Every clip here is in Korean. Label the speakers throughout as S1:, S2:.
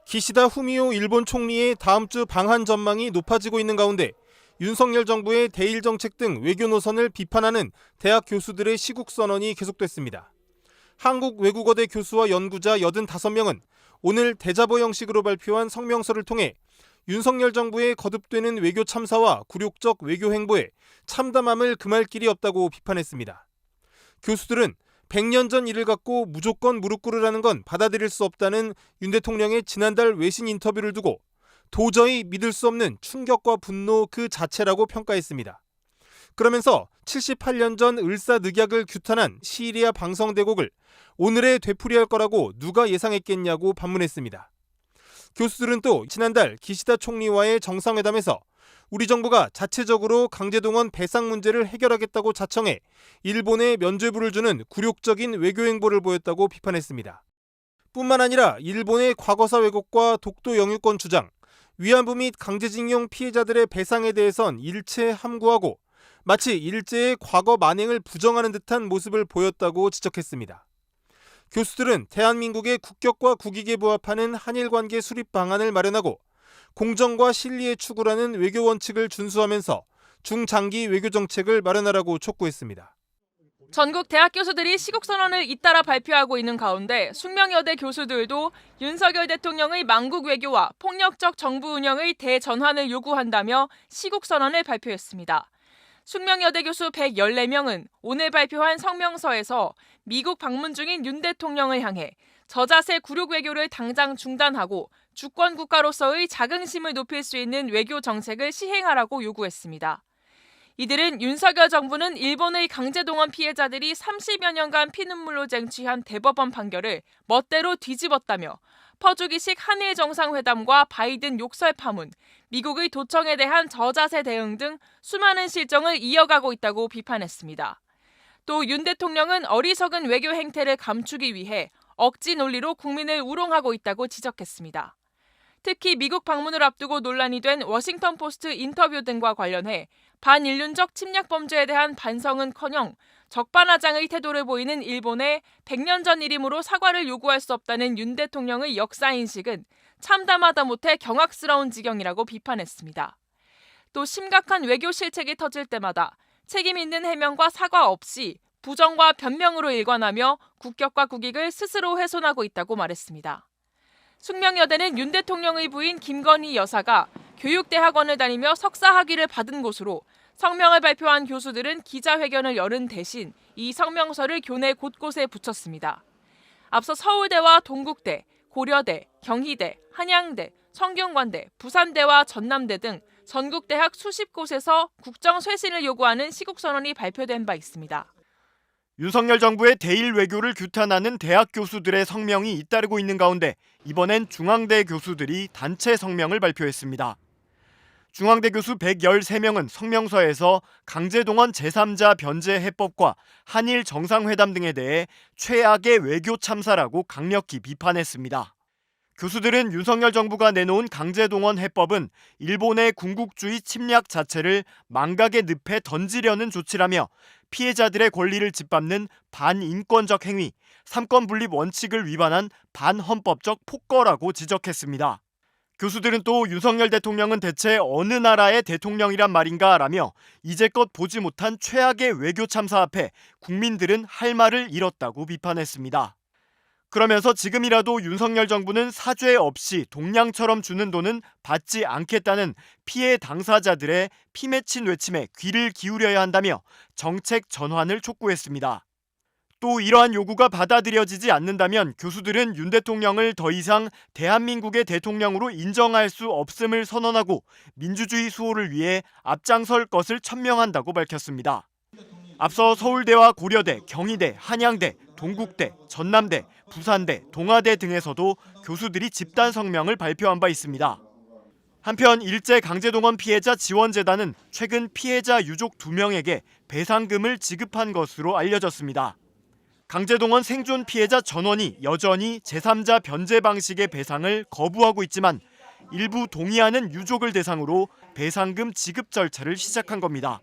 S1: 기시다 후미오 일본 총리의 다음 주 방한 전망이 높아지고 있는 가운데 윤석열 정부의 대일 정책 등 외교 노선을 비판하는 대학 교수들의 시국 선언이 계속됐습니다. 한국외국어대 교수와 연구자 85명은 오늘 대자보 형식으로 발표한 성명서를 통해 윤석열 정부의 거듭되는 외교 참사와 굴욕적 외교 행보에 참담함을 금할 길이 없다고 비판했습니다. 교수들은 100년 전 일을 갖고 무조건 무릎 꿇으라는 건 받아들일 수 없다는 윤 대통령의 지난달 외신 인터뷰를 두고 도저히 믿을 수 없는 충격과 분노 그 자체라고 평가했습니다. 그러면서 78년 전 을사늑약을 규탄한 시리아 방성대곡을 오늘에 되풀이할 거라고 누가 예상했겠냐고 반문했습니다. 교수들은 또 지난달 기시다 총리와의 정상회담에서 우리 정부가 자체적으로 강제동원 배상 문제를 해결하겠다고 자청해 일본에 면죄부를 주는 굴욕적인 외교 행보를 보였다고 비판했습니다. 뿐만 아니라 일본의 과거사 왜곡과 독도 영유권 주장, 위안부 및 강제징용 피해자들의 배상에 대해선 일체 함구하고 마치 일제의 과거 만행을 부정하는 듯한 모습을 보였다고 지적했습니다. 교수들은 대한민국의 국격과 국익에 부합하는 한일 관계 수립 방안을 마련하고 공정과 신리의 추구라는 외교 원칙을 준수하면서 중장기 외교 정책을 마련하라고 촉구했습니다.
S2: 전국 대학 교수들이 시국선언을 잇따라 발표하고 있는 가운데 숙명여대 교수들도 윤석열 대통령의 망국 외교와 폭력적 정부 운영의 대전환을 요구한다며 시국선언을 발표했습니다. 숙명여대 교수 114명은 오늘 발표한 성명서에서 미국 방문 중인 윤 대통령을 향해 저자세 굴욕 외교를 당장 중단하고 주권 국가로서의 자긍심을 높일 수 있는 외교 정책을 시행하라고 요구했습니다. 이들은 윤석열 정부는 일본의 강제동원 피해자들이 30여 년간 피눈물로 쟁취한 대법원 판결을 멋대로 뒤집었다며 퍼주기식 한일 정상회담과 바이든 욕설 파문, 미국의 도청에 대한 저자세 대응 등 수많은 실정을 이어가고 있다고 비판했습니다. 또 윤 대통령은 어리석은 외교 행태를 감추기 위해 억지 논리로 국민을 우롱하고 있다고 지적했습니다. 특히 미국 방문을 앞두고 논란이 된 워싱턴 포스트 인터뷰 등과 관련해 반인륜적 침략 범죄에 대한 반성은커녕 적반하장의 태도를 보이는 일본의 100년 전 일이므로 사과를 요구할 수 없다는 윤 대통령의 역사인식은 참담하다 못해 경악스러운 지경이라고 비판했습니다. 또 심각한 외교 실책이 터질 때마다 책임 있는 해명과 사과 없이 부정과 변명으로 일관하며 국격과 국익을 스스로 훼손하고 있다고 말했습니다. 숙명여대는 윤 대통령의 부인 김건희 여사가 교육대학원을 다니며 석사 학위를 받은 곳으로 성명을 발표한 교수들은 기자회견을 열은 대신 이 성명서를 교내 곳곳에 붙였습니다. 앞서 서울대와 동국대, 고려대, 경희대, 한양대, 성균관대, 부산대와 전남대 등 전국대학 수십 곳에서 국정 쇄신을 요구하는 시국선언이 발표된 바 있습니다.
S3: 윤석열 정부의 대일 외교를 규탄하는 대학 교수들의 성명이 잇따르고 있는 가운데 이번엔 중앙대 교수들이 단체 성명을 발표했습니다. 중앙대 교수 113명은 성명서에서 강제동원 제3자 변제 해법과 한일 정상회담 등에 대해 최악의 외교 참사라고 강력히 비판했습니다. 교수들은 윤석열 정부가 내놓은 강제동원 해법은 일본의 군국주의 침략 자체를 망각의 늪에 던지려는 조치라며 피해자들의 권리를 짓밟는 반인권적 행위, 삼권분립 원칙을 위반한 반헌법적 폭거라고 지적했습니다. 교수들은 또 윤석열 대통령은 대체 어느 나라의 대통령이란 말인가 라며 이제껏 보지 못한 최악의 외교 참사 앞에 국민들은 할 말을 잃었다고 비판했습니다. 그러면서 지금이라도 윤석열 정부는 사죄 없이 동량처럼 주는 돈은 받지 않겠다는 피해 당사자들의 피맺힌 외침에 귀를 기울여야 한다며 정책 전환을 촉구했습니다. 또 이러한 요구가 받아들여지지 않는다면 교수들은 윤 대통령을 더 이상 대한민국의 대통령으로 인정할 수 없음을 선언하고 민주주의 수호를 위해 앞장설 것을 천명한다고 밝혔습니다. 앞서 서울대와 고려대, 경희대, 한양대, 동국대, 전남대, 부산대, 동아대 등에서도 교수들이 집단 성명을 발표한 바 있습니다. 한편 일제 강제동원 피해자 지원재단은 최근 피해자 유족 2명에게 배상금을 지급한 것으로 알려졌습니다. 강제동원 생존 피해자 전원이 여전히 제3자 변제 방식의 배상을 거부하고 있지만 일부 동의하는 유족을 대상으로 배상금 지급 절차를 시작한 겁니다.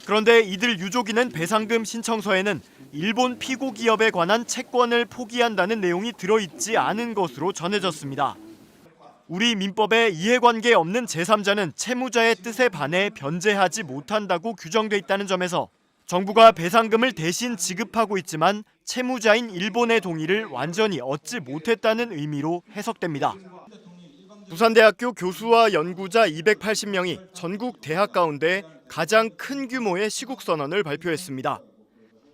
S3: 그런데 이들 유족이 낸 배상금 신청서에는 일본 피고 기업에 관한 채권을 포기한다는 내용이 들어있지 않은 것으로 전해졌습니다. 우리 민법에 이해관계 없는 제3자는 채무자의 뜻에 반해 변제하지 못한다고 규정돼 있다는 점에서 정부가 배상금을 대신 지급하고 있지만 채무자인 일본의 동의를 완전히 얻지 못했다는 의미로 해석됩니다. 부산대학교 교수와 연구자 280명이 전국 대학 가운데 가장 큰 규모의 시국선언을 발표했습니다.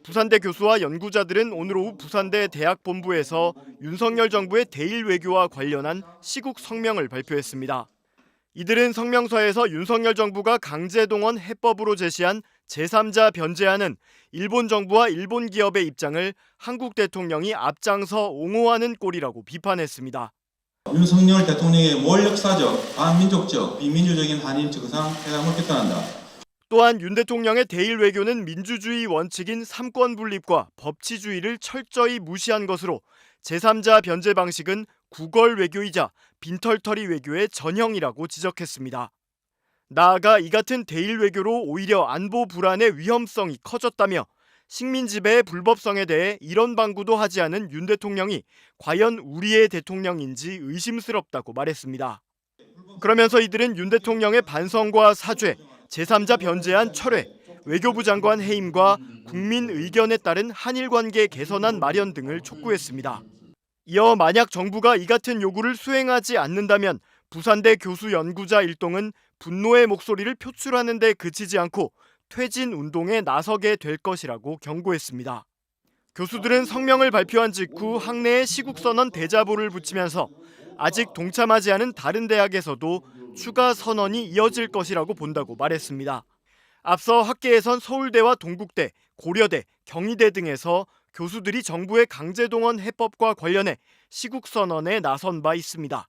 S3: 부산대 교수와 연구자들은 오늘 오후 부산대 대학본부에서 윤석열 정부의 대일 외교와 관련한 시국 성명을 발표했습니다. 이들은 성명서에서 윤석열 정부가 강제동원 해법으로 제시한 제3자 변제안은 일본 정부와 일본 기업의 입장을 한국 대통령이 앞장서 옹호하는 꼴이라고 비판했습니다.
S4: 윤석열 대통령의 몰역사적, 반민족적, 비민주적인 한일 정상 회담을 결단한다.
S3: 또한 윤 대통령의 대일 외교는 민주주의 원칙인 삼권 분립과 법치주의를 철저히 무시한 것으로 제3자 변제 방식은 구걸 외교이자 빈털터리 외교의 전형이라고 지적했습니다. 나아가 이 같은 대일 외교로 오히려 안보 불안의 위험성이 커졌다며 식민 지배의 불법성에 대해 이런 방구도 하지 않은 윤 대통령이 과연 우리의 대통령인지 의심스럽다고 말했습니다. 그러면서 이들은 윤 대통령의 반성과 사죄, 제3자 변제안 철회, 외교부 장관 해임과 국민 의견에 따른 한일 관계 개선안 마련 등을 촉구했습니다. 이어 만약 정부가 이 같은 요구를 수행하지 않는다면 부산대 교수 연구자 일동은 분노의 목소리를 표출하는 데 그치지 않고 퇴진 운동에 나서게 될 것이라고 경고했습니다. 교수들은 성명을 발표한 직후 학내에 시국선언 대자보를 붙이면서 아직 동참하지 않은 다른 대학에서도 추가 선언이 이어질 것이라고 본다고 말했습니다. 앞서 학계에선 서울대와 동국대, 고려대, 경희대 등에서 교수들이 정부의 강제동원 해법과 관련해 시국선언에 나선 바 있습니다.